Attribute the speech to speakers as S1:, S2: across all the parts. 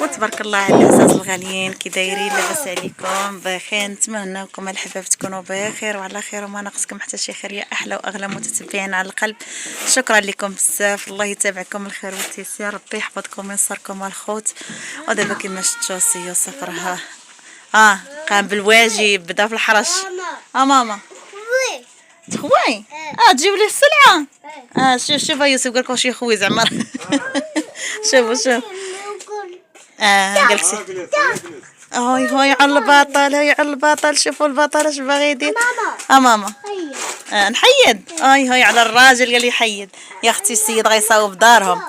S1: وتبارك الله على العزاز الغاليين. كي دايرين؟ لاباس عليكم؟ بخير. نتمنى لكم الحباب تكونوا بخير وعلى خير وما ناقصكم حتى شي خير. يا احلى واغلى متتبعين على القلب، شكرا لكم بزاف. الله يتابعكم الخير والتيسير، ربي يحفظكم وينصركم الخوت. ودابا كما شفتوا سي يوسف راه قام بالواجب، بدا في الحرش. ماما تخوي تجيب لي السلعه. شوف يوسف قالك واش يخوي زعما. شوف جلسي. هاي على البطل، هاي على البطل. شوفوا البطل اش باغي يدير. ماما نحيد. هاي على الراجل قال لي حيد. يا اختي السيد غيصاوب دارهم.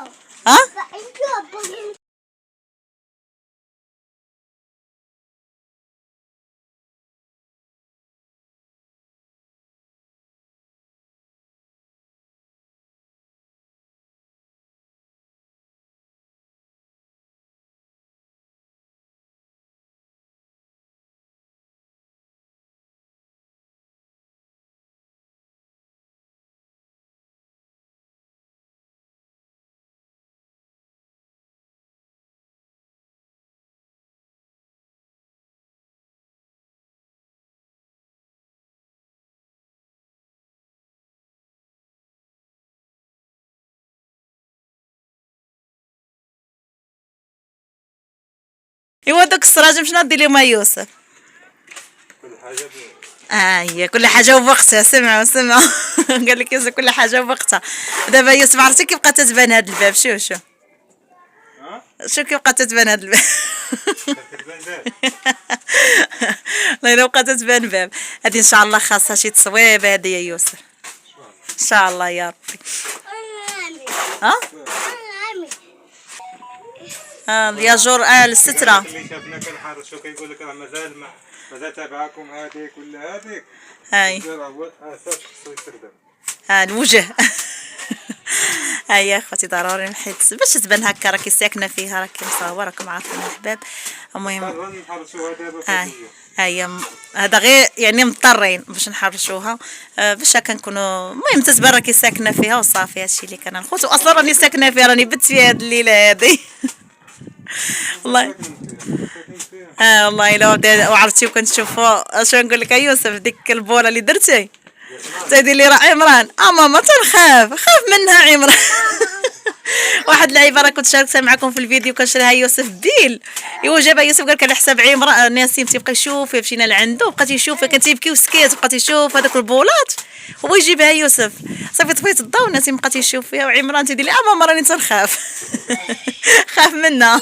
S1: ايوا دوك السراجم شنو دير لهم يوسف؟ كل حاجه هي كل حاجه ووقتها. سمعوا قال لك يوسف كل حاجه ووقتها. دابا يوسف عرفتي كي بقات تتبان هاد الباب. شوف كي بقات تتبان هاد الباب. والله الا بقات تتبان باب. هادي ان شاء الله خاصها شي تصويب هادي يا يوسف، ان شاء الله يا ربي. يا جور السترة
S2: اللي شافنا كنحرشو كيقول لك راه مازال تابعاكم هذيك ولا هذيك.
S1: هاي
S2: اساس خصو يستخدم
S1: الوجه. هيا اخوتي ضروري نحيد باش تبان هكا راكي ساكنه فيها، راكي مصوره، راكم عارفين الحباب. المهم
S2: نحرشوها دابا.
S1: هيا هذا غير يعني مضطرين باش نحرشوها باش هكا نكونوا. المهم تتبان راكي ساكنه فيها وصافي. هادشي اللي كان الخوت، واصلا راني ساكنه فيها، راني بت فيها هاد الليله هادي. والله والله الا وعرفتي وكنشوفوا اش نقول لك يا يوسف، ديك البوله اللي درتي تيدير لي راه عمران. ماما خاف منها عمران. واحد اللعيبه راه كنت شاركتها معكم في الفيديو كنشريها يوسف بيل. ايوا جابها يوسف قال لك على حساب عمران. ناسيم تيبقى يشوف، مشينا لعندو بقى تيشوف، كان تيبكي وسكيت، بقى تيشوف هذوك البولات هو يجيبها يوسف. صافي طفيت الضو ناسيم بقى تيشوف فيها، وعمران تيدير لي ماما راني تنخاف. خاف منها.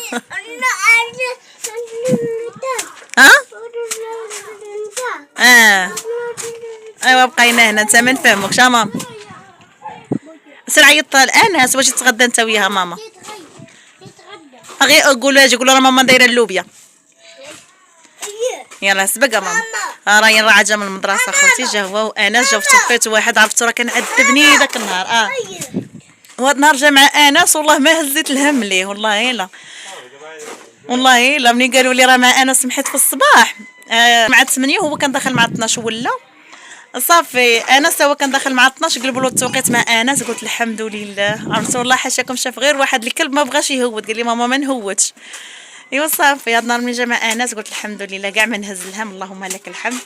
S1: ايوا بقينا هنا انت ما نفهمكش. ماما سير عيط لانس واش تتغدى انت وياها ماما. غير قولوا راه ماما دايره اللوبيا. يلا سبق ماما. راهي راجعه من المدرسه خوتي، جا هو وانس جاو في توقيت واحد. عرفتو راه كنعذبني داك النهار. وهاد النهار جا مع انس والله ما هزيت الهم ليه. والله الا ملي قالوا لي راه مع انس سمحت في الصباح مع 8 وهو كان داخل مع 12 ولا صافي. انس هو كان داخل مع 12 قلبوا له التوقيت مع انس. قلت الحمد لله. عرفتوا والله حاشاكم شاف غير واحد الكلب ما بغاش يهود، قال لي ماما ما نهودش. ايوا صافي هاد النهار ملي جا مع انس قلت الحمد لله كاع ما نهز الهم. اللهم لك الحمد.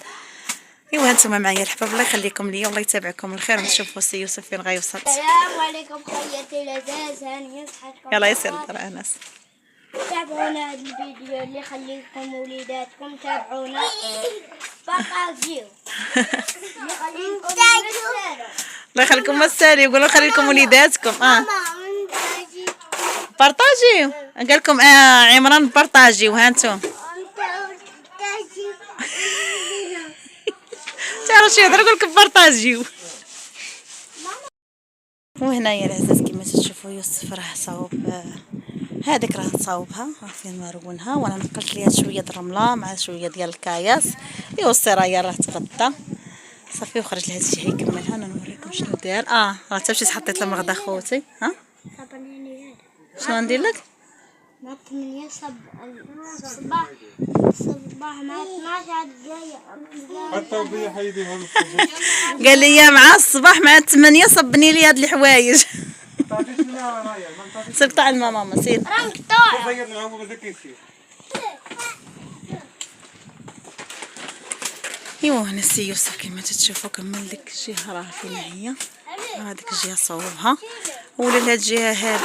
S1: ايوا هانتوما معايا الحباب، الله يخليكم ليا والله يتابعكم الخير. ونشوفوا سي يوسف فين غيوصل.
S3: السلام عليكم خوياتي العزاز، هاني يصحتكم.
S1: يلا يسير ترى انس.
S3: تابعونا هذا الفيديو اللي يخليكم وليداتكم، تابعونا بارطاجيو.
S1: الله يخليكم مسالي. يقولوا خليكم وليداتكم. بارطاجيو قال لكم عمران بارطاجيو. هانتوما تعرفوا شي يهضر يقول لكم بارطاجيو. وهنايا العزاز كما تشوفوا يوسف راه صاوب هذيك راه تصاوبها فين مرونها، وانا نقلت ليها شويه د الرمله مع شويه ديال الكاياس. ايوا السرايا راه تغدى صافي وخرج لهذا الشيء يكملها. انا نوريكم شنو دار. راه حتى مشيت حطيت لها المغدا خوتي. شنو ندير لك؟
S3: مع 8 الصباح مع 12 عاد جايه.
S2: حتى بيا حيديها.
S1: قال لي مع الصباح مع 8 صبني لي هاد الحوايج. سير طلع الماما سير.
S3: راه مقطوع.
S2: غير العموم هذاك يسير.
S1: ايوا هنا السي يوسف كما تشوفوا كمل ديك الجهه راه فين هي، هذيك الجهه صوبها ولا لهاد الجهه هذه.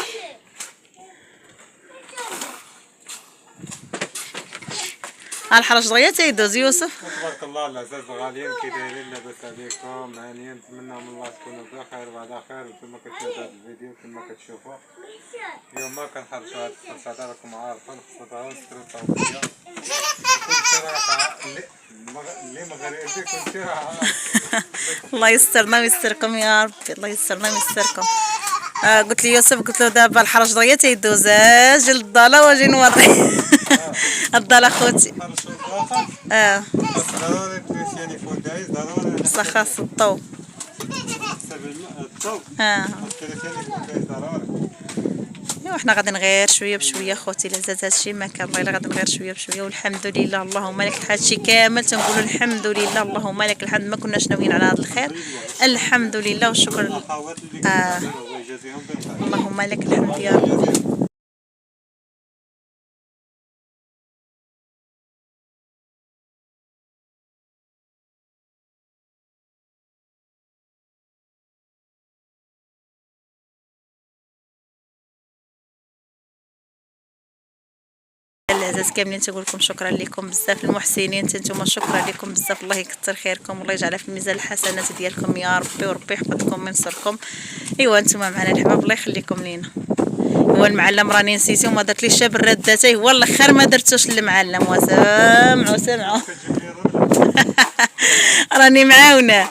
S1: الحرج دغيا تيدوز يوسف.
S2: تبارك الله العزاز الغاليين كي دايرين لاباس عليكم هانيين، نتمنى من الله تكونوا بخير وعلى خير. كما كتشاهدوا هذا الفيديو كما كتشوفوا اليوم ما كنحرشوا هاد الخرصه راكم عارفين خصها تسكروا التوصيه. كلشي راه اللي مغربي كلشي راه
S1: الله يسترنا ويستركم يا ربي، الله يسترنا ويستركم. قلت لي يوسف، قلت له دابا الحرج دغيا تيدوز، اجي للضاله واجي نوري. الضاله خوتي.
S2: حرشوا الداخل. ضروري تريسياني فوق دايز ضروري.
S1: بصح خاص الضو.
S2: الضو. تريسياني فوق دايز ضروري.
S1: ايوا حنا غادي نغير شويه بشويه خوتي، لا زاد هادشي ما كان والله الا غادي نغير شويه بشويه والحمد لله. اللهم لك الحمد، هادشي كامل تنقولوا الحمد لله. اللهم لك الحمد، ما كناش ناويين على هذا الخير. الحمد لله والشكر. اللهم لك الحمد يا رب. العزاز كاملين تنقول لكم شكرا لكم بزاف. المحسنين نتوما شكرا لكم بزاف، الله يكثر خيركم والله يجعلها في ميزان الحسنات ديالكم يا ربي، وربي يحفظكم وينصركم. ايوا نتوما معنا الحباب الله يخليكم لينا. هو المعلم راني نسيتو وما درت ليش بالرد تاعي، هو الاخر ما درتوش للمعلم. وسامعوا راني معاونه.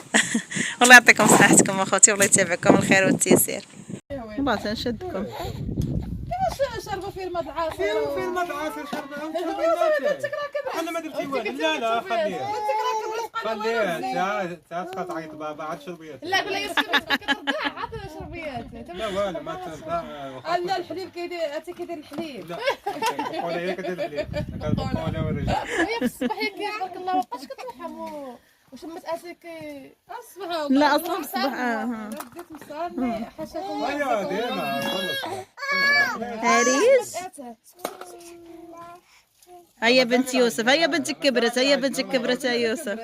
S1: والله يعطيكم صحتكم اخوتي، والله يتابعكم الخير والتيسير. والله تنشدكم
S4: شربوا في الماء عاصر.
S2: في الماء عاصر شربوا. انا ما درت والو. لا خليها خليها. تعال تعيط بابا عاد شربيات.
S4: لا بلا يسكر كترضع عاد شربيات.
S2: لا والو ما ترضع.
S4: لا الحليب كيدير كيدير الحليب.
S2: لا ولا هي كدير الحليب. كنبقى والرجال.
S4: هي في الصباح تبارك الله وقاش كتلحم وشمت اسك الصباح.
S1: لا اصلا الصباح
S4: بديت مصارني حاشاكم.
S2: ايوا ديما
S1: هريس. هيا بنت يوسف، هيا بنتك كبرت، هيا بنتك كبرت يا يوسف.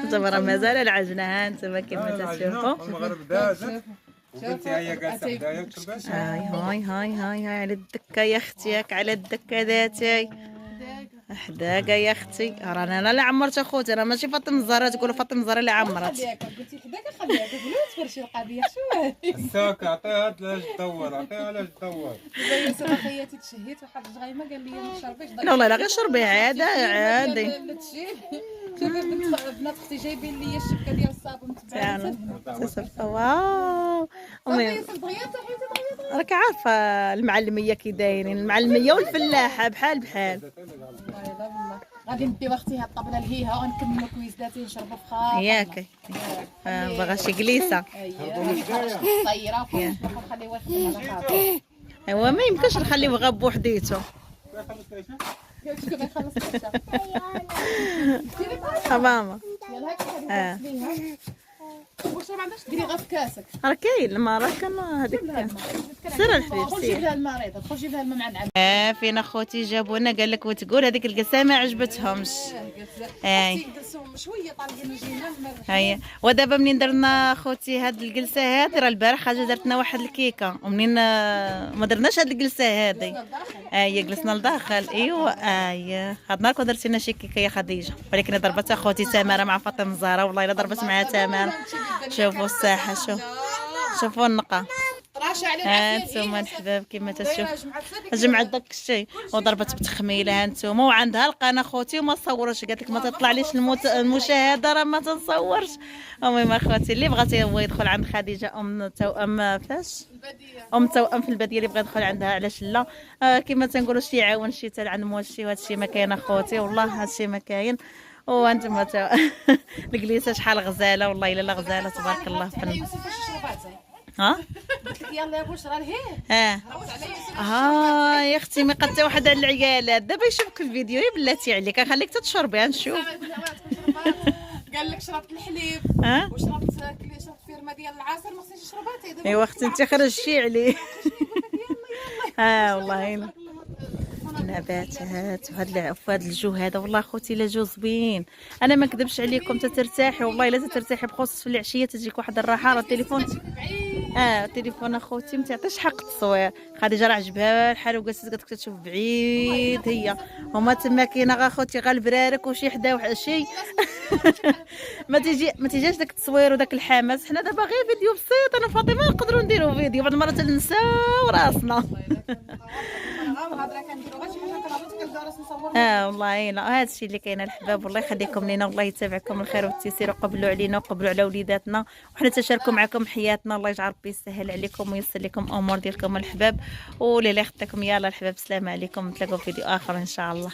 S1: انتم راه مازال العجنه ها انتم كما تشوفوا.
S2: المغرب دازت وبنتي هي جالسه حدايا وتشرباش.
S1: هاي على الدكه يا اختي، ياك على الدكه ذاتي حداقه يا اختي. رانا انا اللي عمرت اخوتي، انا ماشي فاطمه الزهراء تقولوا فاطمه الزهراء اللي عمرت.
S4: قلتي حداك خليها تقولوا تفرشي القضيه شو
S2: الساك عطيها علاش تدور، عطيها علاش تدور.
S4: يا سما خياتي تشهيت واحد الجغيمه قال لي ما تشربيش.
S1: لا والله لا غير شربي عادي.
S4: شوفي بنات اختي جايبين لي الشبكه ديال الصابون تبعت.
S1: واو امي راك عارفه المعلميه كي دايرين، المعلميه والفلاحه بحال
S4: غادي نديو اختي هاد الطبله لهيها ونكملوا كويزاتي نشربوا في خاطر
S1: ياك. باغا شي جليسه.
S4: صايره ونخليوها يخدم على خاطر.
S1: ايوا ما يمكنش نخليوه غير بوحديتو.
S4: شكون يخلص العشاء؟
S1: ماما
S4: واش ما عندكش ديري غير في كاسك.
S1: راه كاين المراه كان هذيك سير الحبيب
S4: خرجي
S1: سير.
S4: بها المريضه، خرجي بها الماء مع العم.
S1: فين اخوتي جابوا لنا قال لك وتقول هذيك الجلسه ما عجبتهمش.
S4: جلسوا شويه طالبين جينا.
S1: هيا ودابا منين درنا اخوتي هاد الجلسه هذه، راه البارح حاجه درتنا واحد الكيكه ومنين ما درناش هاد الجلسه هذه جلسنا لداخل. ايوا هاد النهار درتي لنا شي كيكه يا خديجه، ولكن ضربت اخوتي تماره مع فاطمه الزهراء. والله الا ضربت معها تماره. شوفوا الساحه، شوفوا النقا. هانتوما الحباب كما تشوف جمعت داك الشيء وضربت بتخميله هانتوما. وعندها القناه خوتي وما تصورش، قالت لك ما تطلعليش المشاهده راه ما تنصورش. المهم اخواتي اللي بغاتي هو يدخل عند خديجه ام توأم فاش ام توأم في الباديه، اللي بغى يدخل عندها علاش لا. كما تنقولوا شي يعاون شي تاع عند موالشي، وهذا الشيء ما كاين اخوتي، والله هذا الشيء ما كاين. وانتم الجليسه شحال غزاله، والله الا غزاله تبارك الله. فن ها
S4: قلت لك يلا يا بشرى لهيه.
S1: يا اختي ما قد واحد على العيالات دابا يشوفك الفيديو يا بلاتي عليك خليك تتشربي نشوف.
S4: قال لك شربت الحليب وشربت الماء ديال العصير ما خصنيش نشربها حتى دابا.
S1: ايوا اختي انت خرجتي عليه. والله الا نباتات وهاد الجو هذا والله خوتي لا جو زوين. انا ما نكذبش عليكم تترتاحي والله الا تترتاحي بخصوص في العشيه تجيك واحد الراحه. راه التليفون التليفون اخوتي ما تعطيش حق التصوير. خديجه راه عجبها الحال وجالسه قالت لك تشوف بعيد هي هما تما كاينه غا خوتي غا البرارك وشي حدا وحد شي. ما تيجيش داك التصوير وداك الحماس. حنا دابا غير فيديو بسيط انا فاطمه نقدروا نديروا فيديو بعض المرات ننساو راسنا. والله لا هذا الشيء اللي كاين الحباب. والله يخليكم لينا والله يتابعكم الخير والتيسير وقبلوا علينا وقبلوا على وليداتنا وحنا تشاركوا معكم حياتنا. الله يجعل ربي يسهل عليكم ويسر لكم امور ديالكم الحباب وليله يخطيكم. يلا الحباب السلام عليكم نتلاقاو في فيديو اخر ان شاء الله.